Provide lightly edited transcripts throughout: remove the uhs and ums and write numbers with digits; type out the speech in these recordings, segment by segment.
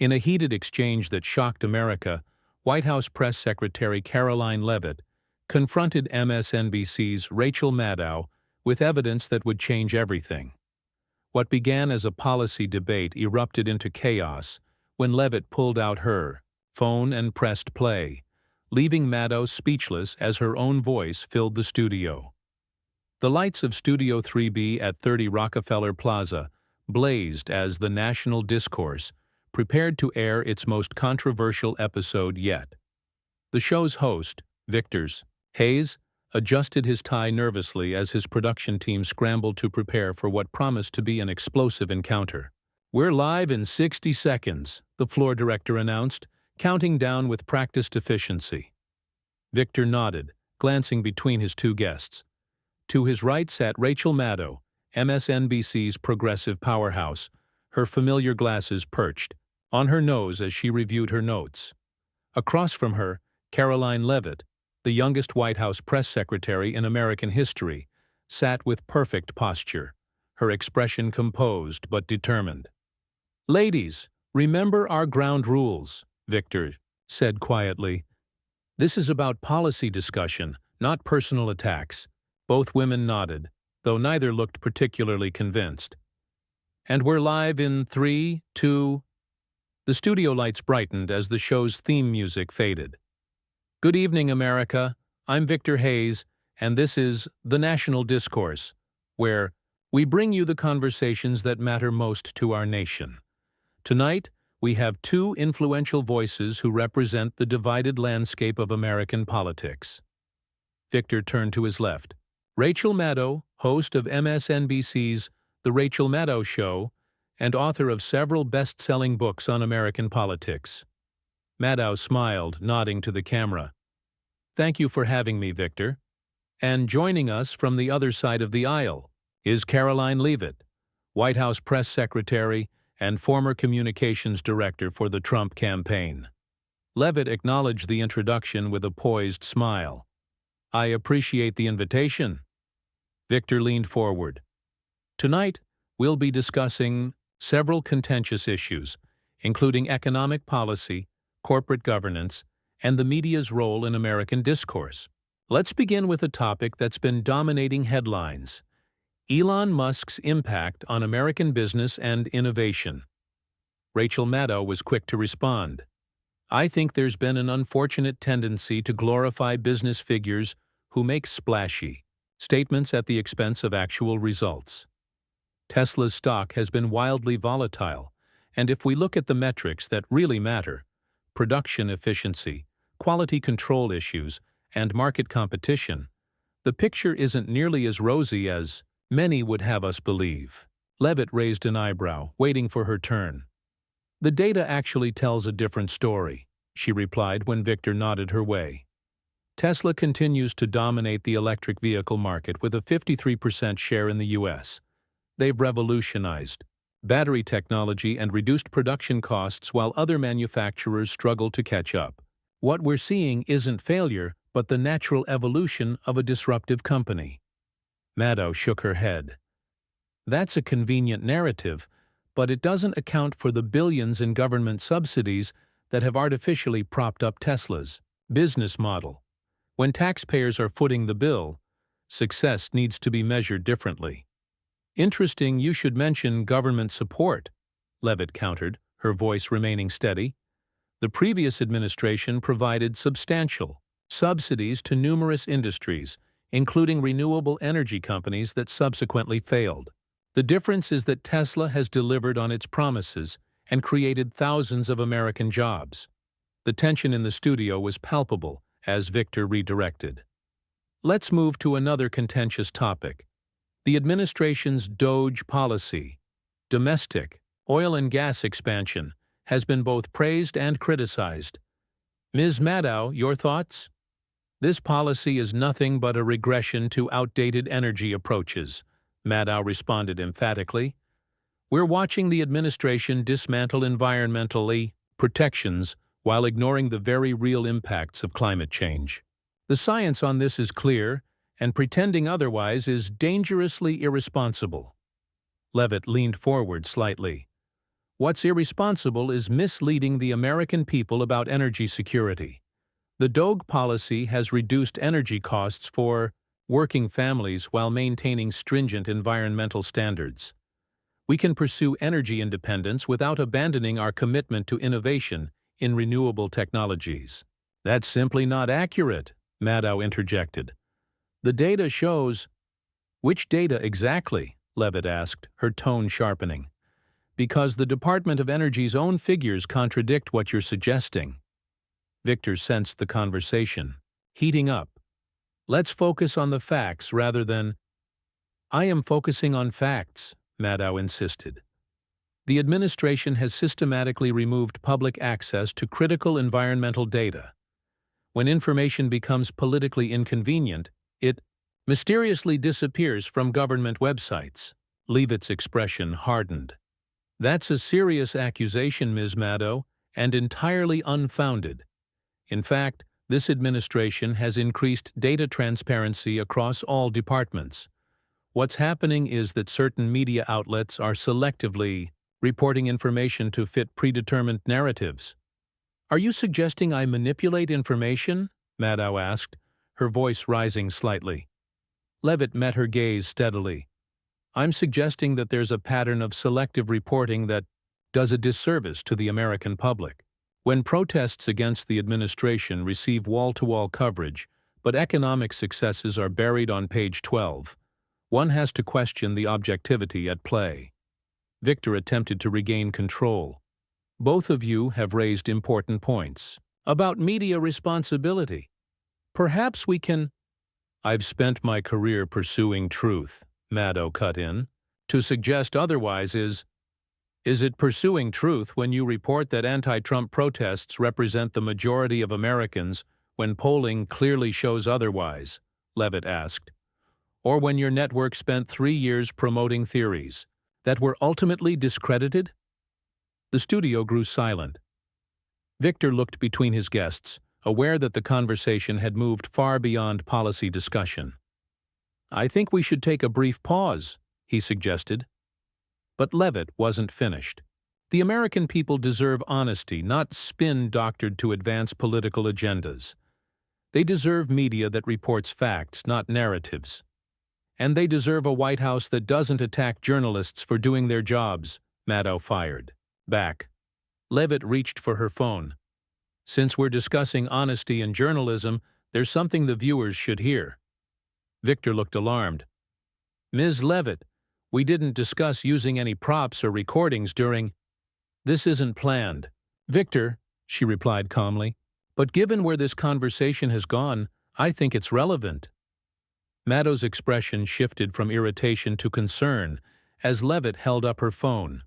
In a heated exchange that shocked America, White House Press Secretary Karoline Leavitt confronted MSNBC's Rachel Maddow with evidence that would change everything. What began as a policy debate erupted into chaos when Leavitt pulled out her phone and pressed play, leaving Maddow speechless as her own voice filled the studio. The lights of Studio 3B at 30 Rockefeller Plaza blazed as the national discourse prepared to air its most controversial episode yet. The show's host, Victor Hayes, adjusted his tie nervously as his production team scrambled to prepare for what promised to be an explosive encounter. "We're live in 60 seconds, the floor director announced, counting down with practiced efficiency. Victor nodded, glancing between his two guests. To his right sat Rachel Maddow, MSNBC's progressive powerhouse, her familiar glasses perched on her nose as she reviewed her notes. Across from her, Karoline Leavitt, the youngest White House press secretary in American history, sat with perfect posture, her expression composed but determined. "Ladies, remember our ground rules," Victor said quietly. "This is about policy discussion, not personal attacks." Both women nodded, though neither looked particularly convinced. "And we're live in 3, 2... The studio lights brightened as the show's theme music faded. "Good evening, America. I'm Victor Hayes, and this is The National Discourse, where we bring you the conversations that matter most to our nation. Tonight, we have two influential voices who represent the divided landscape of American politics." Victor turned to his left. Rachel Maddow, host of MSNBC's The Rachel Maddow Show, and author of several best-selling books on American politics. Maddow smiled, nodding to the camera. "Thank you for having me, Victor." And joining us from the other side of the aisle is Karoline Leavitt, White House press secretary and former communications director for the Trump campaign. Leavitt acknowledged the introduction with a poised smile. "I appreciate the invitation." Victor leaned forward. "Tonight, we'll be discussing several contentious issues, including economic policy, corporate governance, and the media's role in American discourse. Let's begin with a topic that's been dominating headlines: Elon Musk's impact on American business and innovation." Rachel Maddow was quick to respond. "I think there's been an unfortunate tendency to glorify business figures who make splashy statements at the expense of actual results. Tesla's stock has been wildly volatile, and if we look at the metrics that really matter, production efficiency, quality control issues, and market competition, the picture isn't nearly as rosy as many would have us believe." Leavitt raised an eyebrow, waiting for her turn. "The data actually tells a different story," she replied when Victor nodded her way. "Tesla continues to dominate the electric vehicle market with a 53% share in the U.S. They've revolutionized battery technology and reduced production costs while other manufacturers struggle to catch up. What we're seeing isn't failure, but the natural evolution of a disruptive company." Maddow shook her head. "That's a convenient narrative, but it doesn't account for the billions in government subsidies that have artificially propped up Tesla's business model. When taxpayers are footing the bill, success needs to be measured differently." "Interesting you should mention government support," Leavitt countered, her voice remaining steady. "The previous administration provided substantial subsidies to numerous industries, including renewable energy companies that subsequently failed. The difference is that Tesla has delivered on its promises and created thousands of American jobs." The tension in the studio was palpable as Victor redirected. "Let's move to another contentious topic: the administration's DOGE policy. Domestic oil and gas expansion has been both praised and criticized. Ms. Maddow, your thoughts?" "This policy is nothing but a regression to outdated energy approaches," Maddow responded emphatically. "We're watching the administration dismantle environmental protections while ignoring the very real impacts of climate change. The science on this is clear, and pretending otherwise is dangerously irresponsible." Leavitt leaned forward slightly. What's irresponsible is misleading the American people about energy security. The DOGE policy has reduced energy costs for working families while maintaining stringent environmental standards. We can pursue energy independence without abandoning our commitment to innovation in renewable technologies. That's simply not accurate, Maddow interjected. The data shows— Which data exactly? Leavitt asked, her tone sharpening. Because the Department of Energy's own figures contradict what you're suggesting. Victor sensed the conversation heating up. Let's focus on the facts rather than— I am focusing on facts, Maddow insisted. The administration has systematically removed public access to critical environmental data. When information becomes politically inconvenient, it mysteriously disappears from government websites. Leavitt's expression hardened. That's a serious accusation, Ms. Maddow, and entirely unfounded. In fact, this administration has increased data transparency across all departments. What's happening is that certain media outlets are selectively reporting information to fit predetermined narratives. Are you suggesting I manipulate information? Maddow asked, her voice rising slightly. Leavitt met her gaze steadily. I'm suggesting that there's a pattern of selective reporting that does a disservice to the American public. When protests against the administration receive wall-to-wall coverage, but economic successes are buried on page 12, one has to question the objectivity at play. Victor attempted to regain control. Both of you have raised important points about media responsibility. Perhaps we can— I've spent my career pursuing truth, Maddow cut in. To suggest otherwise is it pursuing truth when you report that anti-Trump protests represent the majority of Americans when polling clearly shows otherwise? Leavitt asked. Or when your network spent 3 years promoting theories that were ultimately discredited? The studio grew silent. Victor looked between his guests, aware that the conversation had moved far beyond policy discussion. I think we should take a brief pause, he suggested. But Leavitt wasn't finished. The American people deserve honesty, not spin doctored to advance political agendas. They deserve media that reports facts, not narratives. And they deserve a White House that doesn't attack journalists for doing their jobs, Maddow fired back. Leavitt reached for her phone. Since we're discussing honesty in journalism, there's something the viewers should hear. Victor looked alarmed. Ms. Leavitt, we didn't discuss using any props or recordings during— This isn't planned. Victor, she replied calmly, but given where this conversation has gone, I think it's relevant. Maddow's expression shifted from irritation to concern as Leavitt held up her phone.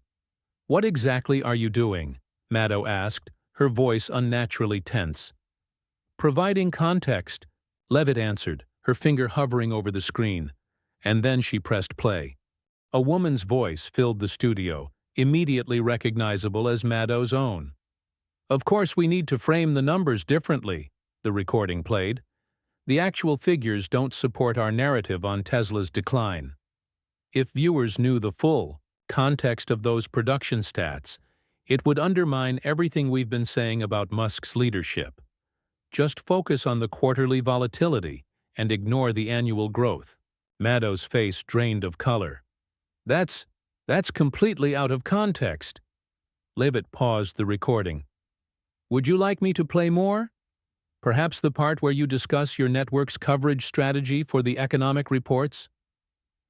What exactly are you doing? Maddow asked, her voice unnaturally tense. Providing context, Leavitt answered, her finger hovering over the screen, and then she pressed play. A woman's voice filled the studio, immediately recognizable as Maddow's own. Of course, we need to frame the numbers differently, the recording played. The actual figures don't support our narrative on Tesla's decline. If viewers knew the full context of those production stats, it would undermine everything we've been saying about Musk's leadership. Just focus on the quarterly volatility and ignore the annual growth. Maddow's face drained of color. That's completely out of context. Leavitt paused the recording. Would you like me to play more? Perhaps the part where you discuss your network's coverage strategy for the economic reports?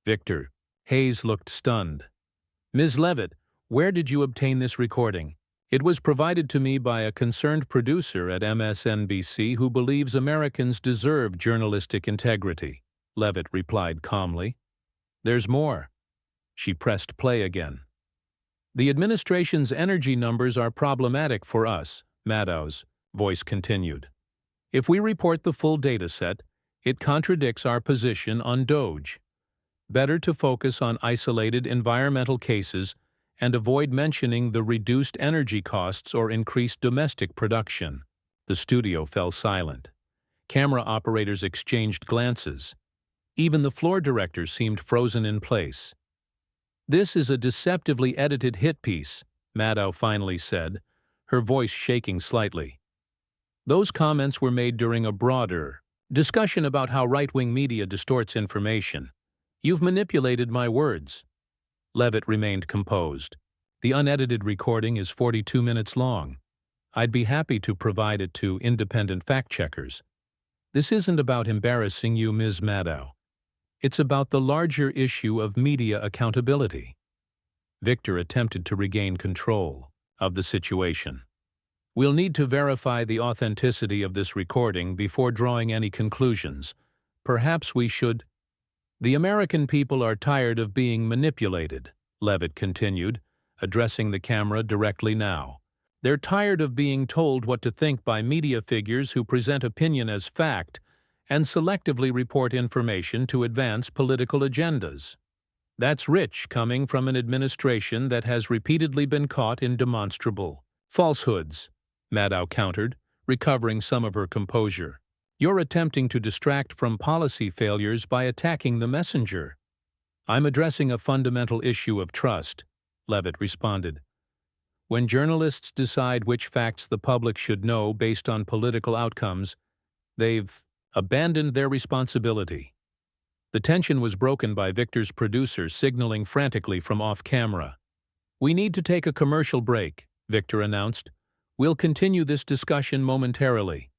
Victor. Hayes looked stunned. Ms. Leavitt, where did you obtain this recording? It was provided to me by a concerned producer at MSNBC who believes Americans deserve journalistic integrity, Leavitt replied calmly. There's more. She pressed play again. The administration's energy numbers are problematic for us, Maddow's voice continued. If we report the full data set, it contradicts our position on DOGE. Better to focus on isolated environmental cases and avoid mentioning the reduced energy costs or increased domestic production. The studio fell silent. Camera operators exchanged glances. Even the floor director seemed frozen in place. This is a deceptively edited hit piece, Maddow finally said, her voice shaking slightly. Those comments were made during a broader discussion about how right-wing media distorts information. You've manipulated my words. Leavitt remained composed. The unedited recording is 42 minutes long. I'd be happy to provide it to independent fact-checkers. This isn't about embarrassing you, Ms. Maddow. It's about the larger issue of media accountability. Victor attempted to regain control of the situation. We'll need to verify the authenticity of this recording before drawing any conclusions. Perhaps we should. The American people are tired of being manipulated, Leavitt continued, addressing the camera directly now. They're tired of being told what to think by media figures who present opinion as fact and selectively report information to advance political agendas. That's rich coming from an administration that has repeatedly been caught in demonstrable falsehoods, Maddow countered, recovering some of her composure. You're attempting to distract from policy failures by attacking the messenger. I'm addressing a fundamental issue of trust, Leavitt responded. When journalists decide which facts the public should know based on political outcomes, they've abandoned their responsibility. The tension was broken by Victor's producer signaling frantically from off-camera. We need to take a commercial break, Victor announced. We'll continue this discussion momentarily.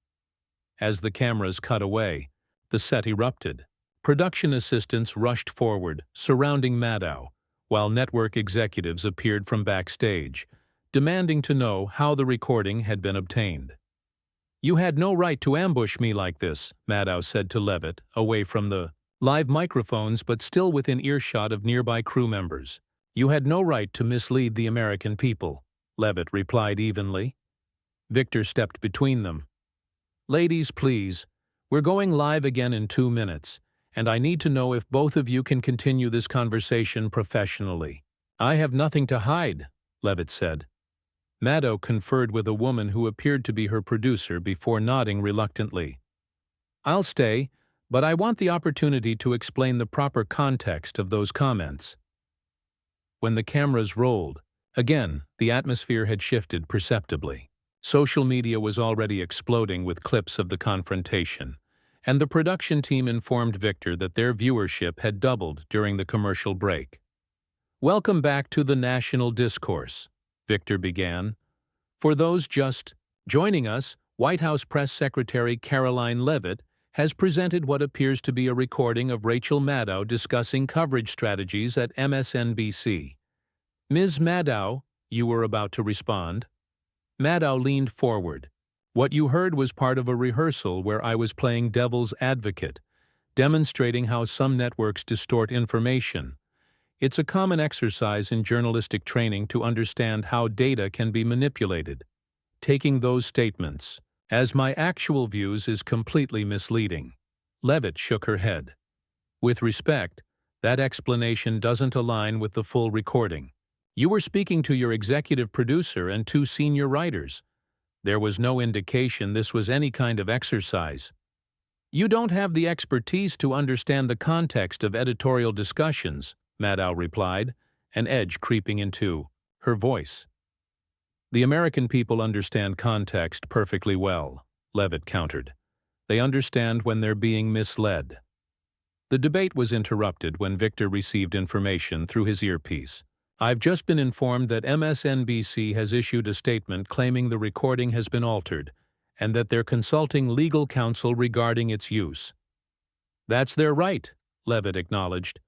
As the cameras cut away, the set erupted. Production assistants rushed forward, surrounding Maddow, while network executives appeared from backstage, demanding to know how the recording had been obtained. You had no right to ambush me like this, Maddow said to Leavitt, away from the live microphones but still within earshot of nearby crew members. You had no right to mislead the American people, Leavitt replied evenly. Victor stepped between them. Ladies, please. We're going live again in 2 minutes, and I need to know if both of you can continue this conversation professionally. I have nothing to hide, Leavitt said. Maddow conferred with a woman who appeared to be her producer before nodding reluctantly. I'll stay, but I want the opportunity to explain the proper context of those comments. When the cameras rolled, again, the atmosphere had shifted perceptibly. Social media was already exploding with clips of the confrontation, and the production team informed Victor that their viewership had doubled during the commercial break. Welcome back to the national discourse, Victor began. For those just joining us, White House Press Secretary Karoline Leavitt has presented what appears to be a recording of Rachel Maddow discussing coverage strategies at MSNBC. Ms. Maddow, you were about to respond. Maddow leaned forward. What you heard was part of a rehearsal where I was playing devil's advocate, demonstrating how some networks distort information. It's a common exercise in journalistic training to understand how data can be manipulated. Taking those statements as my actual views is completely misleading. Leavitt shook her head. With respect, that explanation doesn't align with the full recording. You were speaking to your executive producer and 2 senior writers. There was no indication this was any kind of exercise. You don't have the expertise to understand the context of editorial discussions, Maddow replied, an edge creeping into her voice. The American people understand context perfectly well, Leavitt countered. They understand when they're being misled. The debate was interrupted when Victor received information through his earpiece. I've just been informed that MSNBC has issued a statement claiming the recording has been altered and that they're consulting legal counsel regarding its use. That's their right, Leavitt acknowledged.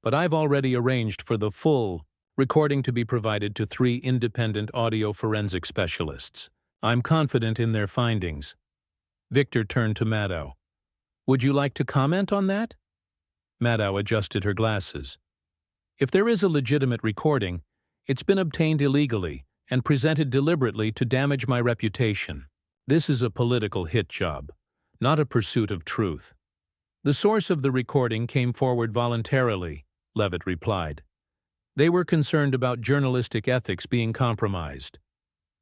But I've already arranged for the full recording to be provided to 3 independent audio forensic specialists. I'm confident in their findings. Victor turned to Maddow. Would you like to comment on that? Maddow adjusted her glasses. If there is a legitimate recording, it's been obtained illegally and presented deliberately to damage my reputation. This is a political hit job, not a pursuit of truth. The source of the recording came forward voluntarily, Leavitt replied. They were concerned about journalistic ethics being compromised.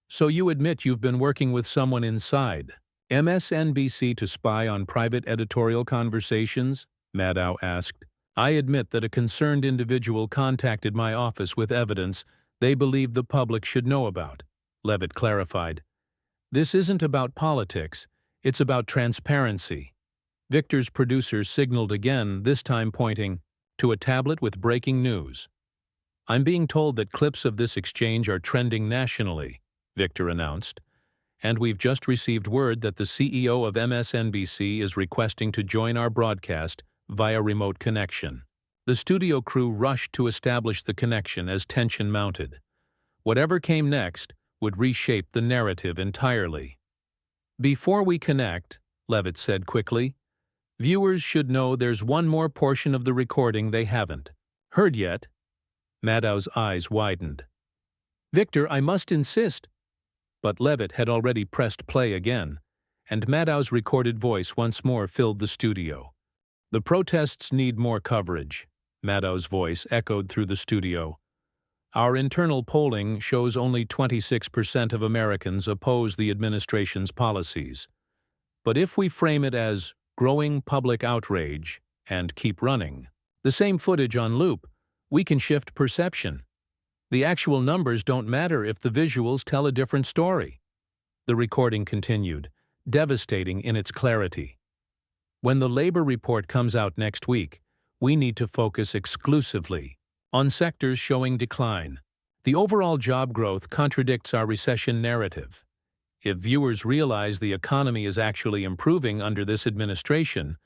So you admit you've been working with someone inside MSNBC to spy on private editorial conversations? Maddow asked. I admit that a concerned individual contacted my office with evidence they believe the public should know about, Leavitt clarified. This isn't about politics, it's about transparency. Victor's producer signaled again, this time pointing to a tablet with breaking news. I'm being told that clips of this exchange are trending nationally, Victor announced, and we've just received word that the CEO of MSNBC is requesting to join our broadcast via remote connection. The studio crew rushed to establish the connection as tension mounted. Whatever came next would reshape the narrative entirely. Before we connect, Leavitt said quickly, viewers should know there's one more portion of the recording they haven't heard yet. Maddow's eyes widened. Victor, I must insist. But Leavitt had already pressed play again, and Maddow's recorded voice once more filled the studio. The protests need more coverage, Maddow's voice echoed through the studio. Our internal polling shows only 26% of Americans oppose the administration's policies. But if we frame it as growing public outrage and keep running the same footage on loop, we can shift perception. The actual numbers don't matter if the visuals tell a different story. The recording continued, devastating in its clarity. When the labor report comes out next week, we need to focus exclusively on sectors showing decline. The overall job growth contradicts our recession narrative. If viewers realize the economy is actually improving under this administration,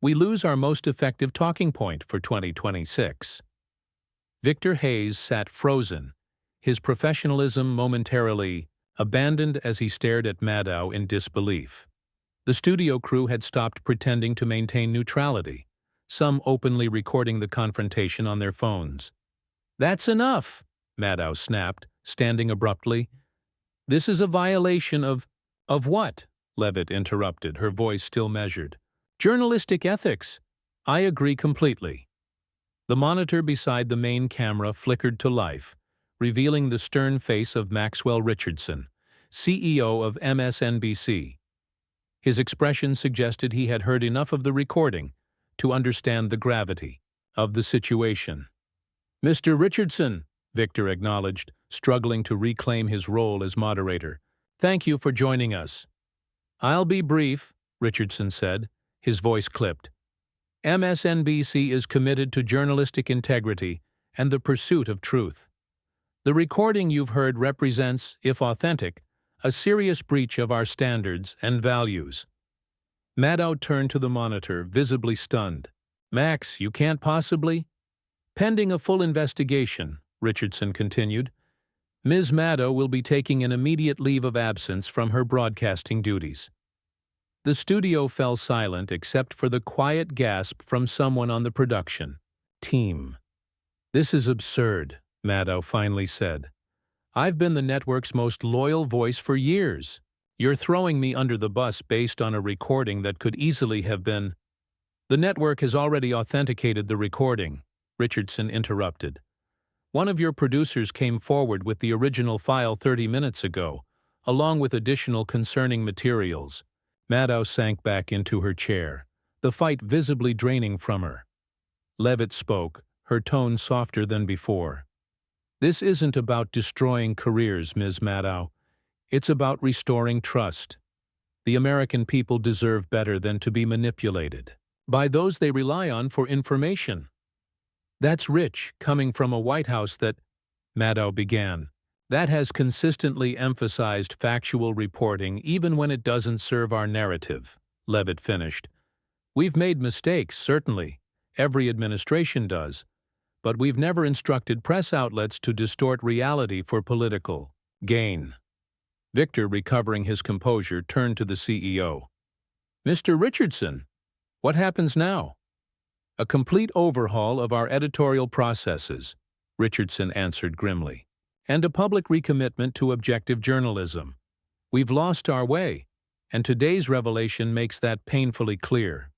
we lose our most effective talking point for 2026. Victor Hayes sat frozen, his professionalism momentarily abandoned as he stared at Maddow in disbelief. The studio crew had stopped pretending to maintain neutrality, some openly recording the confrontation on their phones. That's enough, Maddow snapped, standing abruptly. This is a violation of what? Leavitt interrupted, her voice still measured. Journalistic ethics. I agree completely. The monitor beside the main camera flickered to life, revealing the stern face of Maxwell Richardson, CEO of MSNBC. His expression suggested he had heard enough of the recording to understand the gravity of the situation. Mr. Richardson, Victor acknowledged, struggling to reclaim his role as moderator. Thank you for joining us. I'll be brief, Richardson said, his voice clipped. MSNBC is committed to journalistic integrity and the pursuit of truth. The recording you've heard represents, if authentic, a serious breach of our standards and values. Maddow turned to the monitor, visibly stunned. Max, you can't possibly? Pending a full investigation, Richardson continued, Ms. Maddow will be taking an immediate leave of absence from her broadcasting duties. The studio fell silent except for the quiet gasp from someone on the production team. This is absurd, Maddow finally said. I've been the network's most loyal voice for years. You're throwing me under the bus based on a recording that could easily have been. The network has already authenticated the recording, Richardson interrupted. One of your producers came forward with the original file 30 minutes ago, along with additional concerning materials. Maddow sank back into her chair, the fight visibly draining from her. Leavitt spoke, her tone softer than before. This isn't about destroying careers, Ms. Maddow. It's about restoring trust. The American people deserve better than to be manipulated by those they rely on for information. That's rich, coming from a White House that, Maddow began, that has consistently emphasized factual reporting even when it doesn't serve our narrative, Leavitt finished. We've made mistakes, certainly. Every administration does. But we've never instructed press outlets to distort reality for political gain. Victor, recovering his composure, turned to the CEO. Mr. Richardson, what happens now? A complete overhaul of our editorial processes, Richardson answered grimly, and a public recommitment to objective journalism. We've lost our way, and today's revelation makes that painfully clear.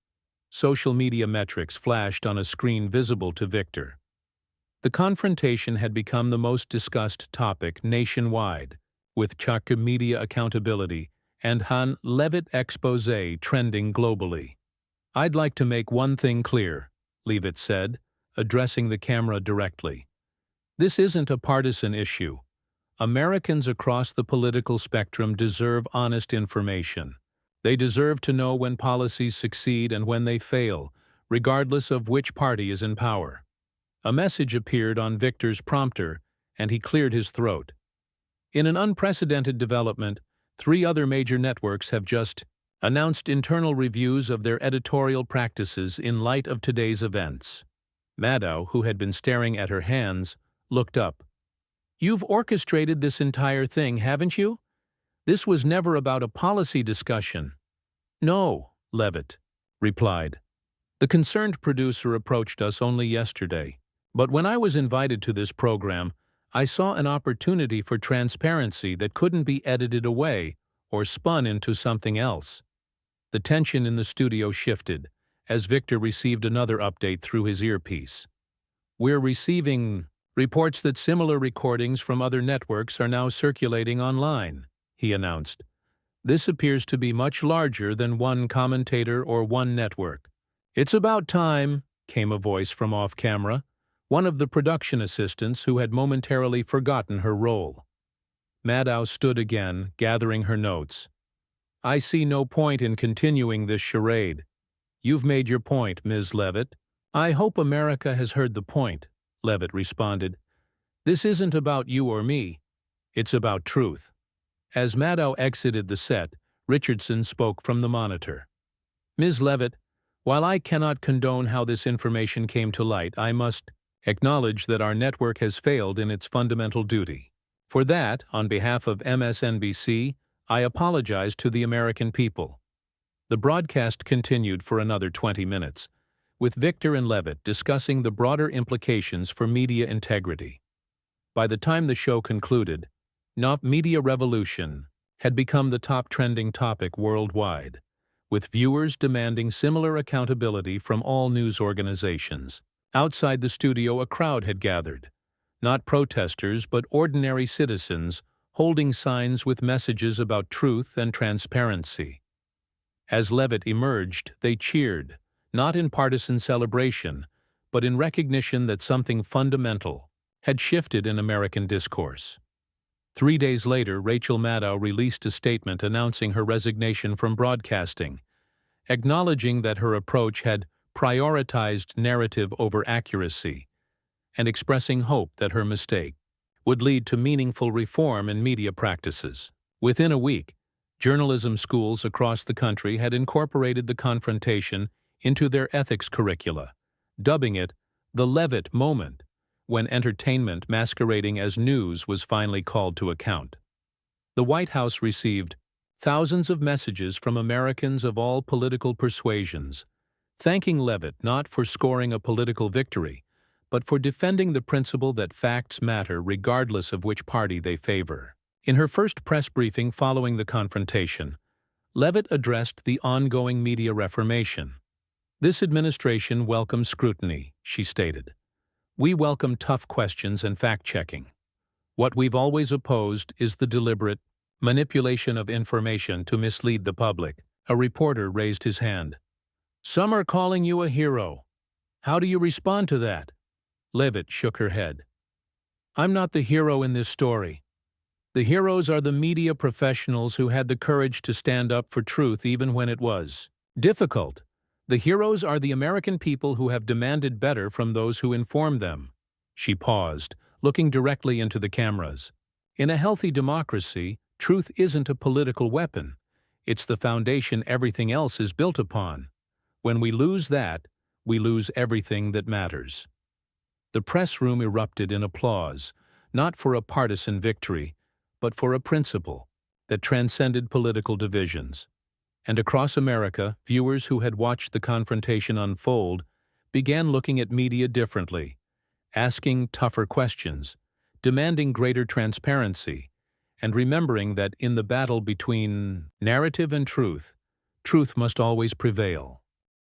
Social media metrics flashed on a screen visible to Victor. The confrontation had become the most discussed topic nationwide, with Chuck media accountability and Han Leavitt expose trending globally. I'd like to make one thing clear, Leavitt said, addressing the camera directly. This isn't a partisan issue. Americans across the political spectrum deserve honest information. They deserve to know when policies succeed and when they fail, regardless of which party is in power. A message appeared on Victor's prompter, and he cleared his throat. In an unprecedented development, 3 other major networks have just announced internal reviews of their editorial practices in light of today's events. Maddow, who had been staring at her hands, looked up. "You've orchestrated this entire thing, haven't you? This was never about a policy discussion." "No," Leavitt replied. "The concerned producer approached us only yesterday. But when I was invited to this program, I saw an opportunity for transparency that couldn't be edited away or spun into something else." The tension in the studio shifted as Victor received another update through his earpiece. "We're receiving reports that similar recordings from other networks are now circulating online," he announced. "This appears to be much larger than one commentator or one network." "It's about time," came a voice from off-camera, one of the production assistants who had momentarily forgotten her role. Maddow stood again, gathering her notes. "I see no point in continuing this charade." "You've made your point, Ms. Leavitt." "I hope America has heard the point," Leavitt responded. "This isn't about you or me. It's about truth." As Maddow exited the set, Richardson spoke from the monitor. "Ms. Leavitt, while I cannot condone how this information came to light, I must acknowledge that our network has failed in its fundamental duty. For that, on behalf of MSNBC, I apologize to the American people." The broadcast continued for another 20 minutes, with Victor and Leavitt discussing the broader implications for media integrity. By the time the show concluded, media revolution had become the top trending topic worldwide, with viewers demanding similar accountability from all news organizations. Outside the studio, a crowd had gathered. Not protesters, but ordinary citizens, holding signs with messages about truth and transparency. As Leavitt emerged, they cheered, not in partisan celebration, but in recognition that something fundamental had shifted in American discourse. 3 days later, Rachel Maddow released a statement announcing her resignation from broadcasting, acknowledging that her approach had prioritized narrative over accuracy, and expressing hope that her mistake would lead to meaningful reform in media practices. Within a week, journalism schools across the country had incorporated the confrontation into their ethics curricula, dubbing it the Leavitt moment, when entertainment masquerading as news was finally called to account. The White House received thousands of messages from Americans of all political persuasions, thanking Leavitt not for scoring a political victory, but for defending the principle that facts matter regardless of which party they favor. In her first press briefing following the confrontation, Leavitt addressed the ongoing media reformation. "This administration welcomes scrutiny," she stated. "We welcome tough questions and fact-checking. What we've always opposed is the deliberate manipulation of information to mislead the public." A reporter raised his hand. "Some are calling you a hero. How do you respond to that?" Leavitt shook her head. "I'm not the hero in this story. The heroes are the media professionals who had the courage to stand up for truth even when it was difficult. The heroes are the American people who have demanded better from those who inform them." She paused, looking directly into the cameras. "In a healthy democracy, truth isn't a political weapon. It's the foundation everything else is built upon. When we lose that, we lose everything that matters." The press room erupted in applause, not for a partisan victory, but for a principle that transcended political divisions. And across America, viewers who had watched the confrontation unfold began looking at media differently, asking tougher questions, demanding greater transparency, and remembering that in the battle between narrative and truth, truth must always prevail.